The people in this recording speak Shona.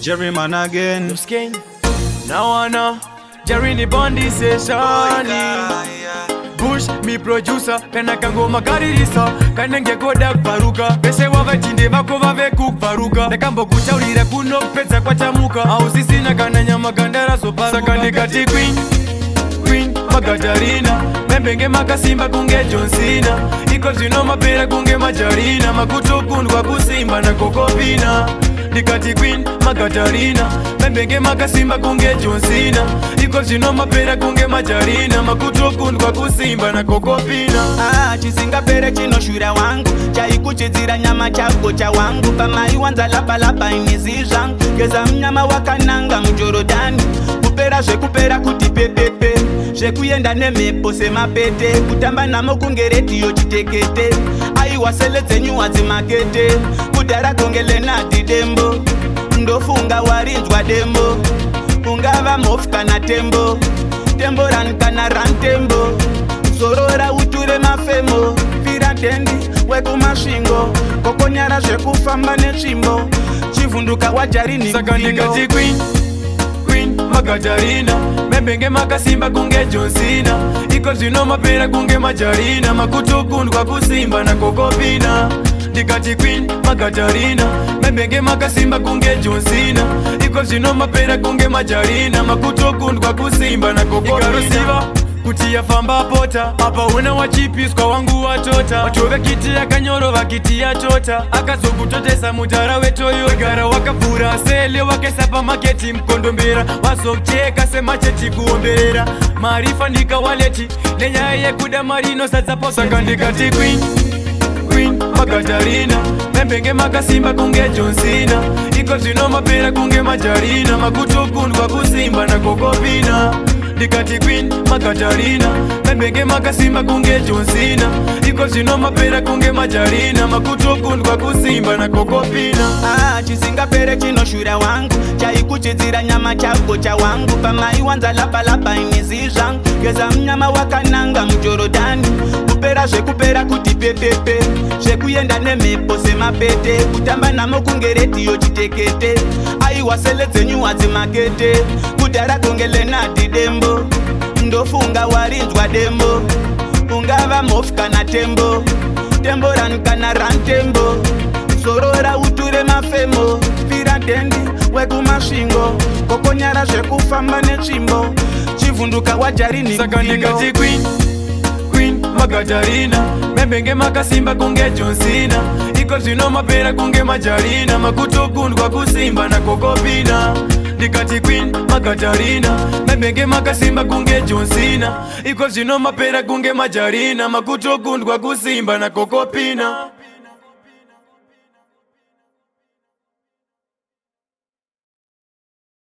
Jerry man again. Skin. Now I know Jerry ni Bondi session. Bush mi producer kana kangoma karirisa kanenge koda kuparuka pese wavatinde vako vave kuparuka ndakambo kuchaulira kuno kupedza kwachamuka au sisina kana nyama gandara soparuka sakandikati Queen Magadarina membenge makasimba kunge John Cena iko zino mapera kunge Majarina makuto kundwa kusimba na kokopina Dikati Queen Magadarina membenge makasimba kunge John Cena iko zino mapera kunge Majarina makuto kundwa kusimba na kokopina chisinga pere chino shura wangu chaikuchidzira nyama chako cha wangu pamai wanza lapa inizizvangu geza mnyama wakananga mujorodani kupera zvekupera kuti pepepe zvekuyenda nemhepo semapete kutamba namo kunge redhiyo chitekete aiwa sele dzenyu wadzimakete kudhara gonge lenadhi dembo ndofunga warinzwa dembo ungava mofu kana tembo temboran kana rantembo zorora uture mafemo fira dendi wekumasvingo kokonyara zvekufamba netsvimbo chivhunduka wajarini sakandikati Queen Magadarina membenge makasimba kunge John Cena iko zvino mapera kunge Majarina makuto kundwa kusimba na kokopina Dikati Queen Magadarina membenge makasimba kunge John Cena iko zvino mapera kunge Majarina makuto kundwa kusimba na kokopina kuti yafamba pota apa una wachipiswa wangu watota watove kiti yakanyoro vakiti yatota akazokutotesa mutara wetoyo gara wakavhura sele wakesa pamaketi mkondombera wazocheka semacheti kuomberera marifandika waleti nenyaya yekuda mari inosadzapo sakandikati Queen Magadarina membenge makasimba kunge John Cena iko zvino mapera kunge Majarina makuto kundwa kusimba na kokopina Dikati Queen Magadarina membenge makasimba kunge John Cena iko zvino mapera kunge Majarina makuto kundwa kusimba na kokopina chisinga pere chino shura wangu chaikuchidzira nyama chako cha wangu pamai wanza lapa inizizvangu geza mnyama wakananga mujorodani kupera zvekupera kuti pepepe zvekuyenda nemhepo semapete kutamba namo kunge redhiyo chitekete aiwa sele dzenyu wadzimakete kudhara gonge lenadhi dembo ndofunga warinzwa dembo ungava mofu kana tembo temboran kana rantembo zorora uture mafemo fira dendi wekumasvingo kokonyara zvekufamba netsvimbo chivhunduka wajarini sakandikati Queen Magadarina membenge makasimba kunge John Cena iko zvino mapera kunge Majarina makuto kundwa kusimba na kokopina Dikati Queen Magadarina membenge makasimba kunge John Cena iko zvino mapera kunge Majarina makuto kundwa kusimba na kokopina